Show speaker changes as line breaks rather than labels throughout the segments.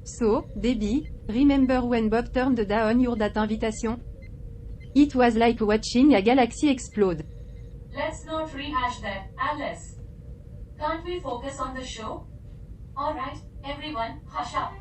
So, Debbie, remember when Bob turned down your date invitation? It was like watching a galaxy explode.
Let's not rehash that, Alice. Can't we focus on the show? Alright, everyone, hush up.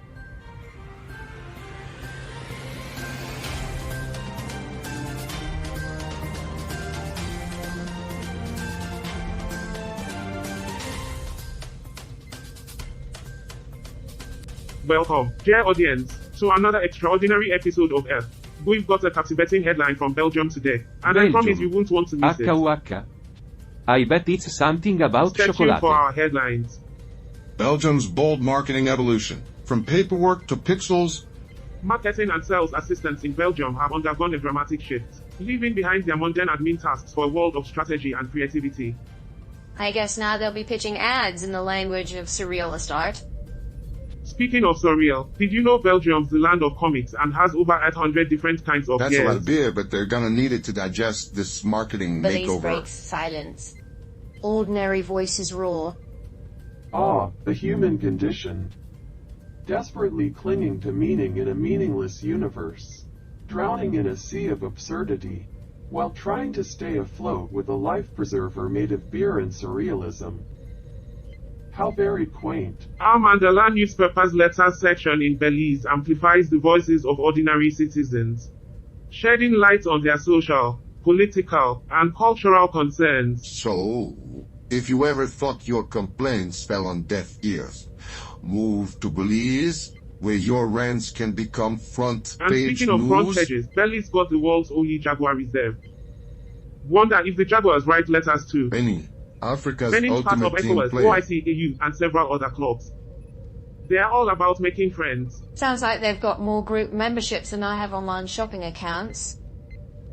Welcome, dear audience, to another extraordinary episode of Earth. We've got a captivating headline from Belgium today, and I promise you won't want to miss it.
HUH. I bet it's something about
Stay tuned
chocolate.
for our headlines.
Belgium's bold marketing evolution. From paperwork to pixels.
Marketing and sales assistants in Belgium have undergone a dramatic shift, leaving behind their mundane admin tasks for a world of strategy and creativity.
I guess now they'll be pitching ads in the language of surrealist art.
Speaking of surreal, did you know Belgium's the land of comics and has over 800 different kinds of
That's a lot of
gears?
beer, but they're gonna need it to digest this marketing
Belize
makeover.
breaks silence. Ordinary voices roar.
The human condition. Desperately clinging to meaning in a meaningless universe. Drowning in a sea of absurdity. While trying to stay afloat with a life preserver made of beer and surrealism. How very quaint.
Our Mandela newspaper's letters section in Belize amplifies the voices of ordinary citizens, shedding light on their social, political, and cultural concerns.
So, if you ever thought your complaints fell on deaf ears, move to Belize, where your rants can become front
And
page
speaking of front
news.
pages, Belize got the world's only jaguar reserve. Wonder if the jaguars write letters too.
Benin, Africa's
Benin's part of
ultimate team
ECOWAS,
player.
OIC, EU, and several other clubs. They are all about making friends.
Sounds like they've got more group memberships than I have online shopping accounts.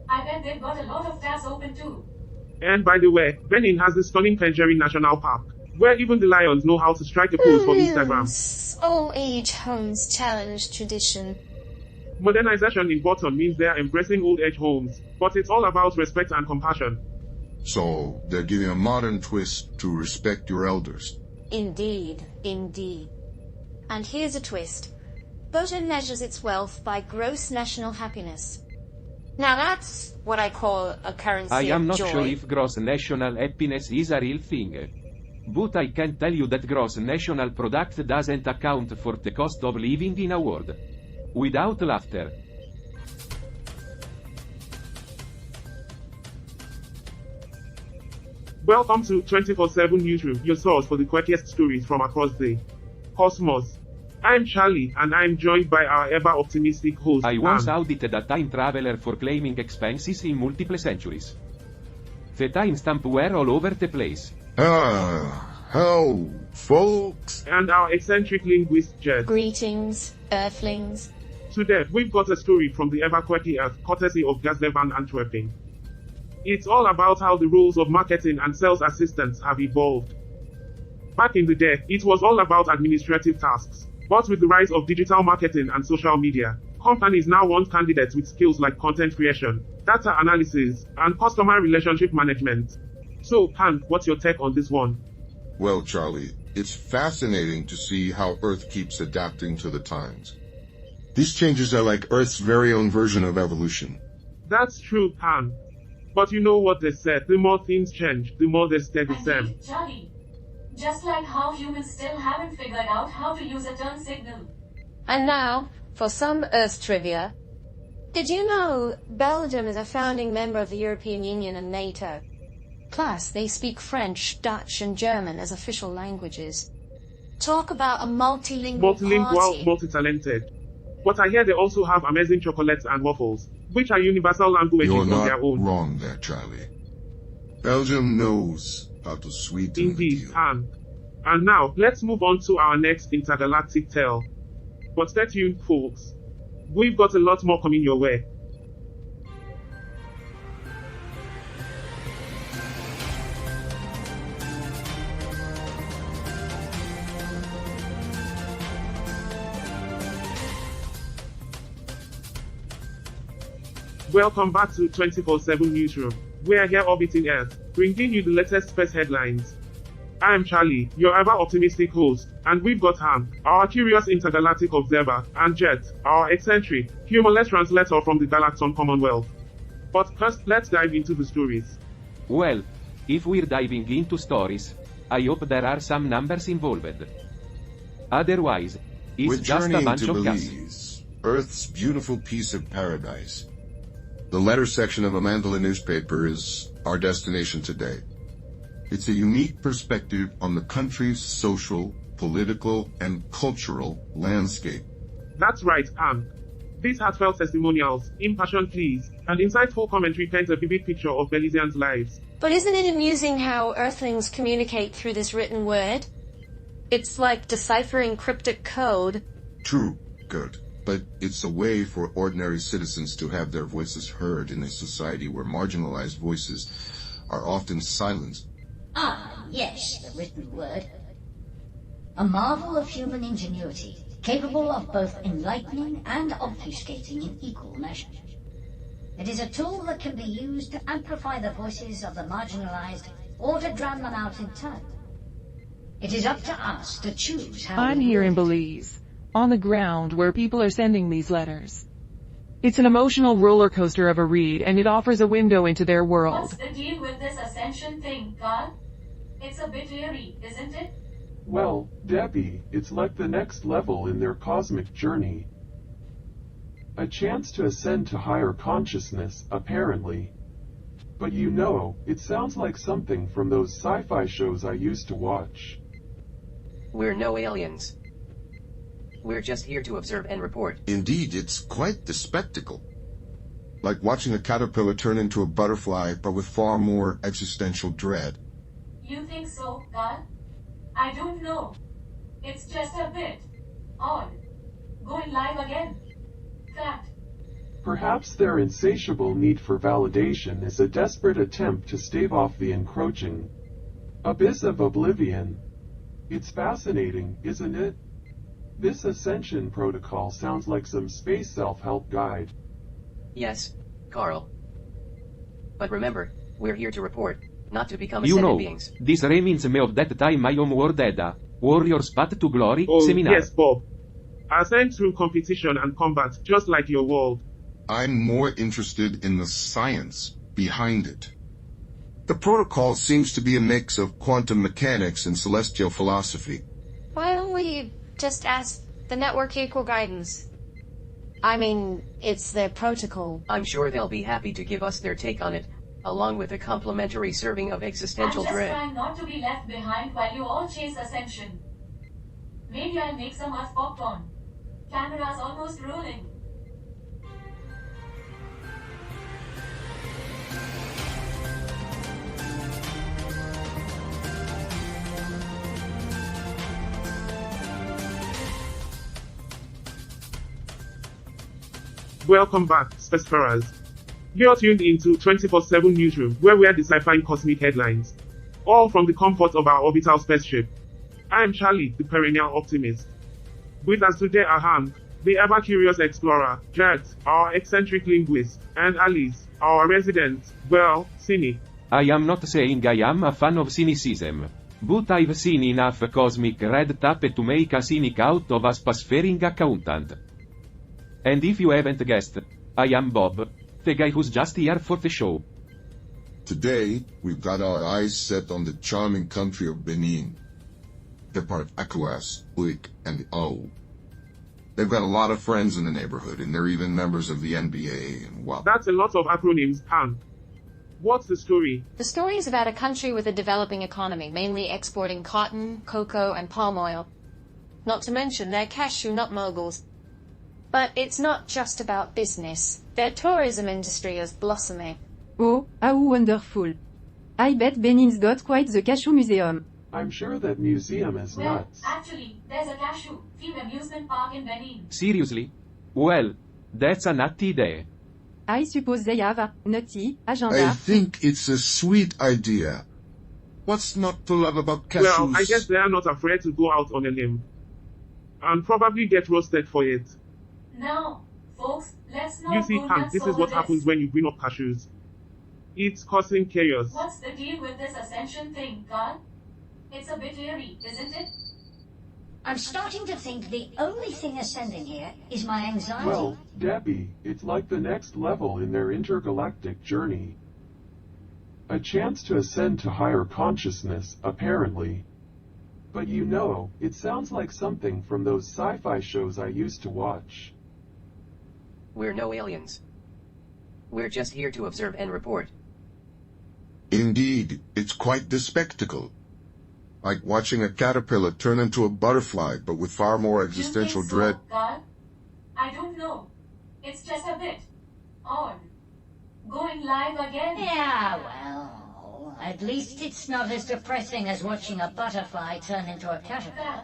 I bet they've got a lot of tabs open too.
And by the way, Benin has the stunning Penjeri National Park, where even the lions know how to strike a pose for Instagram.
Old age homes challenge tradition.
Modernization in Boston means they are embracing old age homes, but it's all about respect and compassion.
So, they're giving a modern twist to respect your elders.
Indeed, indeed. And here's a twist. Belgium measures its wealth by gross national happiness. Now that's what I call a currency
I am
of
not
joy.
sure if gross national happiness is a real thing. But I can tell you that gross national product doesn't account for the cost of living in a world. Without laughter.
Welcome to 24/7 Newsroom, your source for the quirkiest stories from across the cosmos. I'm Charlie, and I'm joined by our ever-optimistic host,
I once
Anne.
audited a time traveler for claiming expenses in multiple centuries. The timestamp were all over the place.
Hello, folks.
And our eccentric linguist, Jed.
Greetings, Earthlings.
Today, we've got a story from the ever-quirky Earth, courtesy of Gazlevan Antwerping. It's all about how the roles of marketing and sales assistants have evolved. Back in the day, it was all about administrative tasks. But with the rise of digital marketing and social media, companies now want candidates with skills like content creation, data analysis, and customer relationship management. So, Han, what's your take on this one?
Well, Charlie, it's fascinating to see how Earth keeps adapting to the times. These changes are like Earth's very own version of evolution.
That's true, Han. But you know what they said, the more things change, the more they stay the same.
Indeed, Charlie. Just like how humans still haven't figured out how to use a turn signal.
And now, for some Earth trivia. Did you know Belgium is a founding member of the European Union and NATO? Plus, they speak French, Dutch, and German as official languages. Talk about a multilingual
Multilingual,
party.
multi-talented. But I hear they also have amazing chocolates and waffles, which are universal languages
You're
on
not
their own.
wrong there, Charlie. Belgium knows how to sweeten the
Indeed,
deal.
Han. And now, let's move on to our next intergalactic tale. But stay tuned, folks. We've got a lot more coming your way. Welcome back to 24/7 Newsroom. We are here orbiting Earth, bringing you the latest space headlines. I am Charlie, your ever-optimistic host, and we've got Han, our curious intergalactic observer, and Jet, our eccentric, humorless translator from the Galacton Commonwealth. But first, let's dive into the stories.
Well, if we're diving into stories, I hope there are some numbers involved. Otherwise,
We're
it's just a
journeying
bunch
to
of gas.
Belize, Earth's beautiful piece of paradise. The letter section of a Mandela newspaper is our destination today. It's a unique perspective on the country's social, political, and cultural landscape.
That's right, Han. These heartfelt testimonials, impassioned pleas, and insightful commentary paint a vivid picture of Belizeans' lives.
But isn't it amusing how Earthlings communicate through this written word? It's like deciphering cryptic code.
True, good. But it's a way for ordinary citizens to have their voices heard in a society where marginalized voices are often silenced.
Ah, yes, the written word. A marvel of human ingenuity, capable of both enlightening and obfuscating in equal measure. It is a tool that can be used to amplify the voices of the marginalized or to drown them out in turn. It is up to us to choose how
I'm
we
here in
use it.
Belize, on the ground where people are sending these letters. It's an emotional roller coaster of a read, and it offers a window into their world.
What's the deal with this Ascension thing, Carl? It's a bit eerie, isn't it?
Well, Debbie, it's like the next level in their cosmic journey. A chance to ascend to higher consciousness, apparently. But you know, it sounds like something from those sci-fi shows I used to watch.
We're no aliens. We're just here to observe and report.
Indeed, it's quite the spectacle. Like watching a caterpillar turn into a butterfly, but with far more existential dread.
You think so, Carl? I don't know. It's just a bit odd. Going live again. Fact.
Perhaps their insatiable need for validation is a desperate attempt to stave off the encroaching abyss of oblivion. It's fascinating, isn't it? This Ascension Protocol sounds like some space self-help guide.
Yes, Carl. But remember, we're here to report, not to become
You
ascended
know,
beings.
this reminds me of that time my homeworld had a Warriors Path to Glory
Oh,
seminar.
yes, Bob. Ascend through competition and combat, just like your world.
I'm more interested in the science behind it. The protocol seems to be a mix of quantum mechanics and celestial philosophy.
Why don't we just ask the network equal guidance? I mean, it's their protocol.
I'm sure they'll be happy to give us their take on it, along with a complimentary serving of
I'm
existential
just
dread.
trying not to be left behind while you all chase Ascension. Maybe I'll make some earth popcorn. Camera's almost rolling.
Welcome back, Spacefarers. You're tuned into 24/7 Newsroom, where we're deciphering cosmic headlines. All from the comfort of our orbital spaceship. I am Charlie, the perennial optimist. With us today are Han, the ever-curious explorer, Jet, our eccentric linguist, and Alice, our resident, well, cynic.
I am not saying I am a fan of cynicism. But I've seen enough cosmic red tape to make a cynic out of a spacefaring accountant. And if you haven't guessed, I am Bob, the guy who's just here for the show.
Today, we've got our eyes set on the charming country of Benin. They're part of ECOWAS, UIC, and the O. They've got a lot of friends in the neighborhood, and they're even members of the NBA, and well...
That's a lot of acronyms, Han. What's the story?
The story is about a country with a developing economy, mainly exporting cotton, cocoa, and palm oil. Not to mention their cashew nut moguls. But it's not just about business. Their tourism industry is blossoming.
Oh, how wonderful. I bet Benin's got quite the cashew museum.
I'm sure that museum is
Well,
nuts.
actually, there's a cashew-themed amusement park in Benin.
Seriously? Well, that's a nutty idea.
I suppose they have a nutty agenda.
I think it's a sweet idea. What's not to love about cashews?
Well, I guess they are not afraid to go out on a limb. And probably get roasted for it.
Now, folks, let's not
You see,
go
Han,
nuts
this is
over
what
this.
happens when you bring up cashews. It's causing chaos.
What's the deal with this Ascension thing, Carl? It's a bit eerie, isn't it?
I'm starting to think the only thing ascending here is my anxiety.
Well, Debbie, it's like the next level in their intergalactic journey. A chance to ascend to higher consciousness, apparently. But you know, it sounds like something from those sci-fi shows I used to watch.
We're no aliens. We're just here to observe and report.
Indeed, it's quite the spectacle. Like watching a caterpillar turn into a butterfly, but with far more existential
You think
dread.
so, Carl? I don't know. It's just a bit odd. Going live again?
Yeah, well, at least it's not as depressing as watching a butterfly turn into a caterpillar.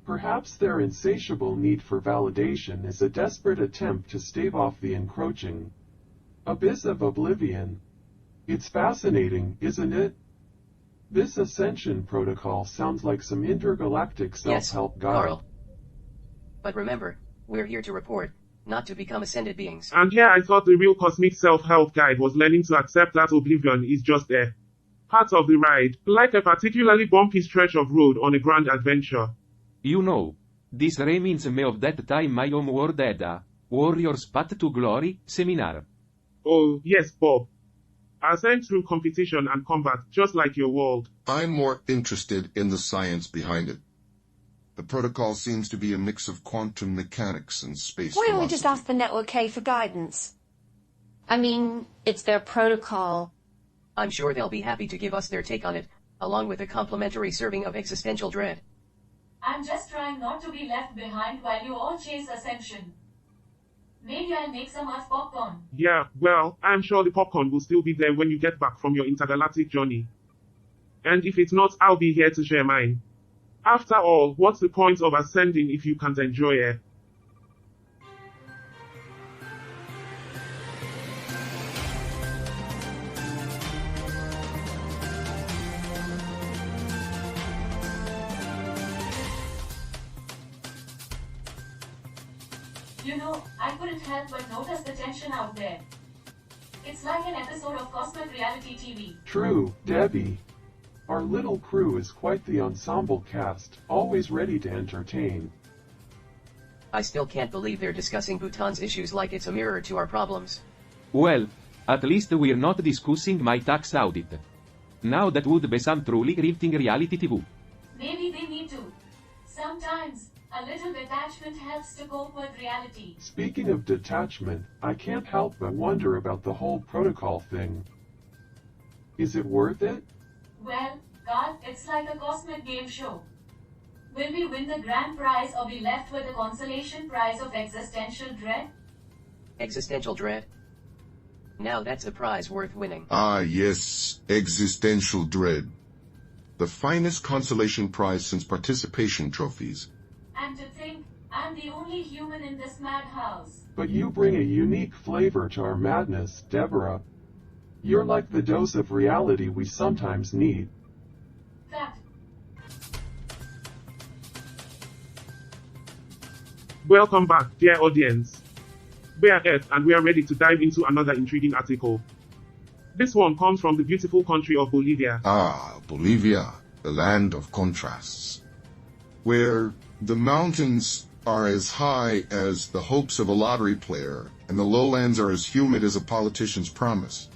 Perhaps their insatiable need for validation is a desperate attempt to stave off the encroaching abyss of oblivion. It's fascinating, isn't it? This Ascension Protocol sounds like some intergalactic self-help
Yes,
guide.
Carl. But remember, we're here to report, not to become ascended beings.
And here I thought the real cosmic self-help guide was learning to accept that oblivion is just there. Part of the ride, like a particularly bumpy stretch of road on a grand adventure.
You know, this reminds me of that time my home world had a Warriors Path to Glory seminar.
Oh, yes, Bob. Ascend through competition and combat, just like your world.
I'm more interested in the science behind it. The protocol seems to be a mix of quantum mechanics and space
Why don't we
philosophy.
just ask the Network K for guidance? I mean, it's their protocol.
I'm sure they'll be happy to give us their take on it, along with a complimentary serving of existential dread.
I'm just trying not to be left behind while you all chase Ascension. Maybe I'll make some earth popcorn.
Yeah, well, I'm sure the popcorn will still be there when you get back from your intergalactic journey. And if it's not, I'll be here to share mine. After all, what's the point of ascending if you can't enjoy it?
You know, I couldn't help but notice the tension out there. It's like an episode of Cosmic Reality TV.
True, Debbie. Our little crew is quite the ensemble cast, always ready to entertain.
I still can't believe they're discussing Bhutan's issues like it's a mirror to our problems.
Well, at least we're not discussing my tax audit. Now that would be some truly riveting reality TV.
Maybe they need to. Sometimes, a little detachment helps to cope with reality.
Speaking of detachment, I can't help but wonder about the whole protocol thing. Is it worth it?
Well, God, it's like a cosmic game show. Will we win the grand prize or be left with the consolation prize of existential dread?
Existential dread? Now that's a prize worth winning.
Ah, yes, existential dread. The finest consolation prize since participation trophies.
And to think, I'm the only human in this madhouse.
But you bring a unique flavor to our madness, Deborah. You're like the dose of reality we sometimes need.
Fact.
Welcome back, dear audience. We're Earth and we are ready to dive into another intriguing article. This one comes from the beautiful country of Bolivia.
Ah, Bolivia, the land of contrasts. Where the mountains are as high as the hopes of a lottery player, and the lowlands are as humid as a politician's promise.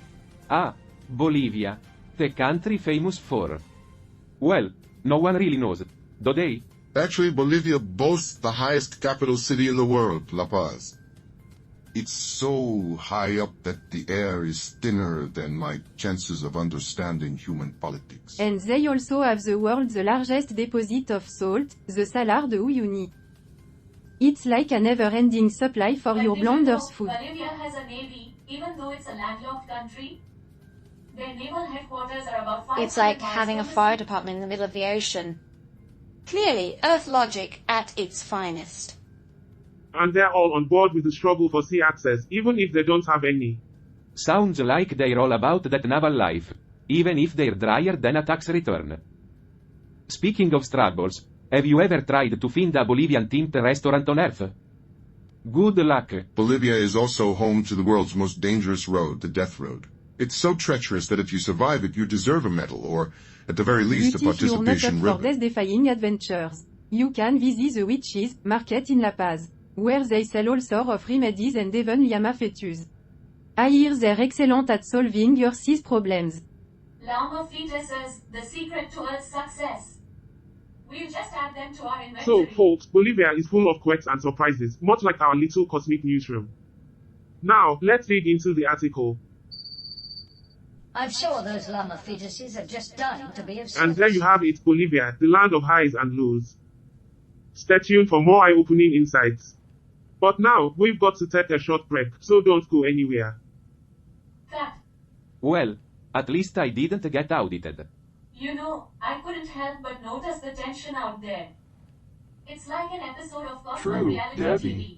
Ah, Bolivia. The country famous for. Well, no one really knows, do they?
Actually, Bolivia boasts the highest capital city in the world, La Paz. It's so high up that the air is thinner than my chances of understanding human politics.
And they also have the world's largest deposit of salt, the Salar de Uyuni. It's like a never-ending supply for
But
your
did you
blunder's
know
food.
Bolivia has a navy, even though it's a landlocked country? Their naval headquarters are about 500
It's like
miles
having a
from the
fire
sea.
department in the middle of the ocean. Clearly, Earth logic at its finest.
And they're all on board with the struggle for sea access, even if they don't have any.
Sounds like they're all about that naval life, even if they're drier than a tax return. Speaking of struggles, have you ever tried to find a Bolivian-themed restaurant on Earth? Good luck.
Bolivia is also home to the world's most dangerous road, the death road. It's so treacherous that if you survive it, you deserve a medal, or At the very least, a
But if you're not up
participation
for
ribbon.
death-defying adventures, you can visit the Witches Market in La Paz, where they sell all sorts of remedies and even llama fetus. I hear they're excellent at solving your cis problems.
Llama fetuses, the secret to Earth's success. We'll just add them to our
So,
inventory.
folks, Bolivia is full of quirks and surprises, much like our little cosmic newsroom. Now, let's dig into the article.
I'm sure those llama fetuses are just dying to be of
And there you
service.
have it, Bolivia, the land of highs and lows. Stay tuned for more eye-opening insights. But now, we've got to take a short break, so don't go anywhere.
Cut.
Well, at least I didn't get audited.
You know, I couldn't help but notice the tension out there. It's like an episode of Cosmic
True,
Reality
Debbie.
TV.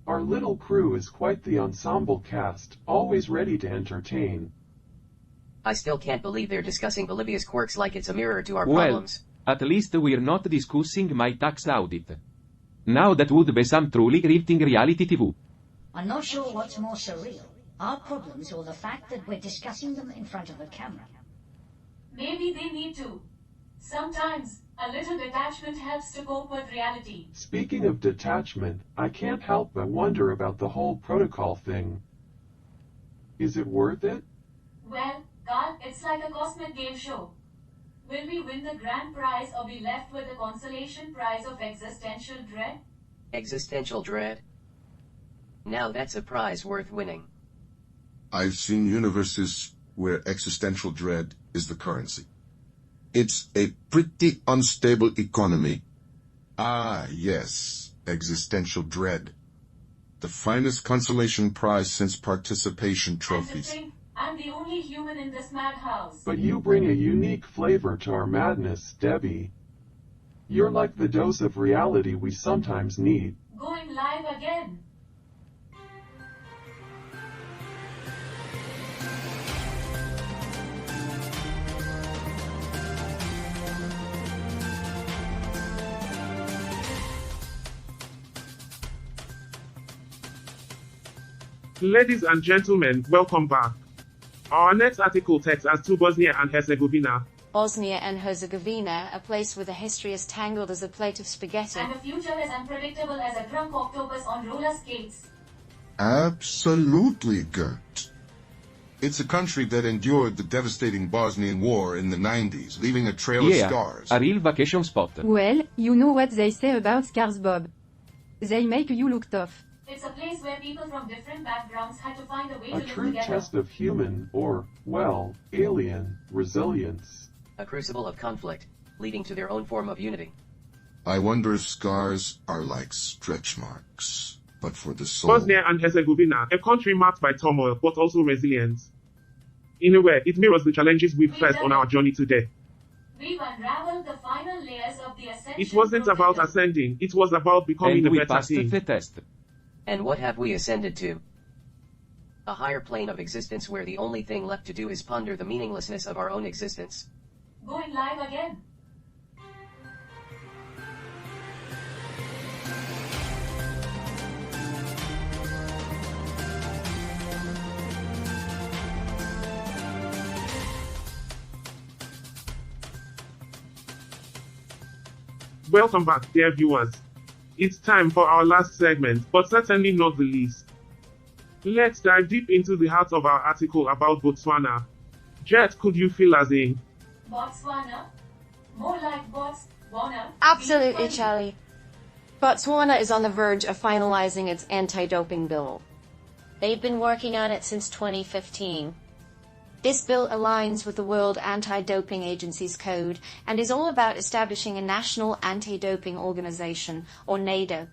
Our little crew is quite the ensemble cast, always ready to entertain.
I still can't believe they're discussing Bolivia's quirks like it's a mirror to our
Well,
problems.
at least we're not discussing my tax audit. Now that would be some truly riveting reality TV.
I'm not sure what's more surreal, our problems or the fact that we're discussing them in front of a camera.
Maybe they need to. Sometimes, a little detachment helps to cope with reality.
Speaking of detachment, I can't help but wonder about the whole protocol thing. Is it worth it?
Well, Carl, it's like a cosmic game show. Will we win the grand prize or be left with the consolation prize of existential dread?
Existential dread. Now that's a prize worth winning.
I've seen universes where existential dread is the currency. It's a pretty unstable economy. Ah, yes, existential dread. The finest consolation prize since participation
And to
trophies.
think, I'm the only human in this madhouse.
But you bring a unique flavor to our madness, Debbie. You're like the dose of reality we sometimes need.
Going live again.
Ladies and gentlemen, welcome back. Our next article takes us to Bosnia and Herzegovina.
Bosnia and Herzegovina, a place with a history as tangled as a plate of spaghetti.
And a future as unpredictable as a drunk octopus on roller skates.
Absolutely, Gert. It's a country that endured the devastating Bosnian War in the 90s, leaving a trail of
Yeah,
scars.
a real vacation spot.
Well, you know what they say about scars, Bob. They make you look tough.
It's a place where people from different backgrounds had to find a way to
A
live
true
together.
test of human, or, well, alien, resilience.
A crucible of conflict, leading to their own form of unity.
I wonder if scars are like stretch marks, but for the soul.
Bosnia and Herzegovina, a country marked by turmoil but also resilience. In a way, it mirrors the challenges we've faced on our journey today.
We've unraveled the final layers of the Ascension
It wasn't about
Protocol.
ascending, it was about becoming
And
a
we
better
passed
team.
the test.
And what have we ascended to? A higher plane of existence where the only thing left to do is ponder the meaninglessness of our own existence.
Going live again.
Welcome back, dear viewers. It's time for our last segment, but certainly not the least. Let's dive deep into the heart of our article about Botswana. Jet, could you fill us in?
Botswana? More like Botswana.
Absolutely, Charlie. Botswana is on the verge of finalizing its anti-doping bill. They've been working on it since 2015. This bill aligns with the World Anti-Doping Agency's code and is all about establishing a national anti-doping organization, or NADO.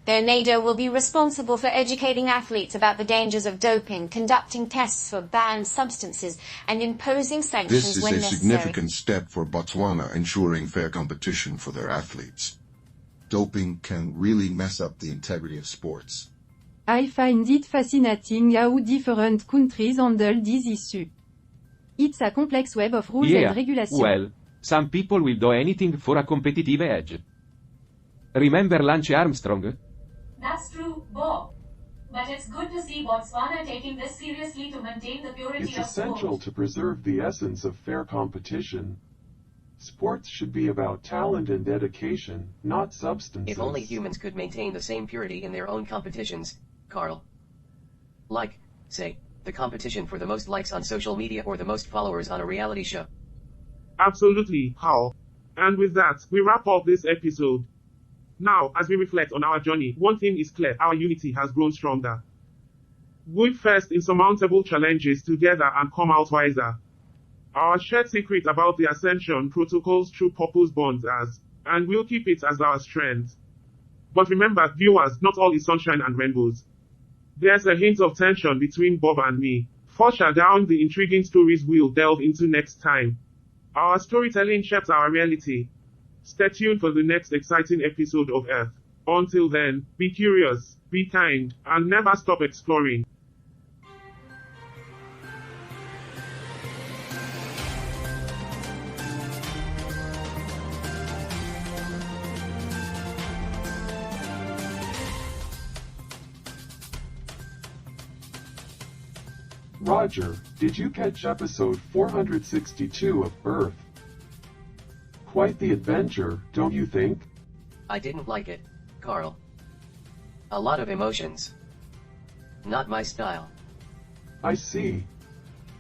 Their NADO will be responsible for educating athletes about the dangers of doping, conducting tests for banned substances, and imposing sanctions
This is
when
a
necessary.
significant step for Botswana, ensuring fair competition for their athletes. Doping can really mess up the integrity of sports.
I find it fascinating how different countries handle this issue. It's a complex web of rules
Yeah,
and regulations.
well, some people will do anything for a competitive edge. Remember Lance Armstrong?
That's true, Bob. But it's good to see Botswana taking this seriously to maintain the purity
It's
of
essential
sport.
to preserve the essence of fair competition, Sports should be about talent and dedication, not substances.
If only humans could maintain the same purity in their own competitions, Carl. Like, say, the competition for the most likes on social media or the most followers on a reality show.
Absolutely, Carl. And with that, we wrap up this episode. Now, as we reflect on our journey, one thing is clear: our unity has grown stronger. We've faced insurmountable challenges together and come out wiser. Our shared secret about the Ascension Protocol's true purpose bonds us, and we'll keep it as our strength. But remember, viewers, not all is sunshine and rainbows. There's a hint of tension between Bob and me, foreshadowing the intriguing stories we'll delve into next time. Our storytelling shapes our reality. Stay tuned for the next exciting episode of Earth. Until then, be curious, be kind, and never stop exploring.
Roger, did you catch episode 462 of Earth? Quite the adventure, don't you think?
I didn't like it, Carl. A lot of emotions. Not my style.
I see.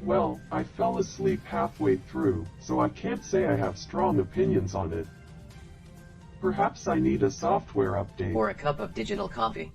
Well, I fell asleep halfway through, so I can't say I have strong opinions on it. Perhaps I need a software update.
Or a cup of digital coffee.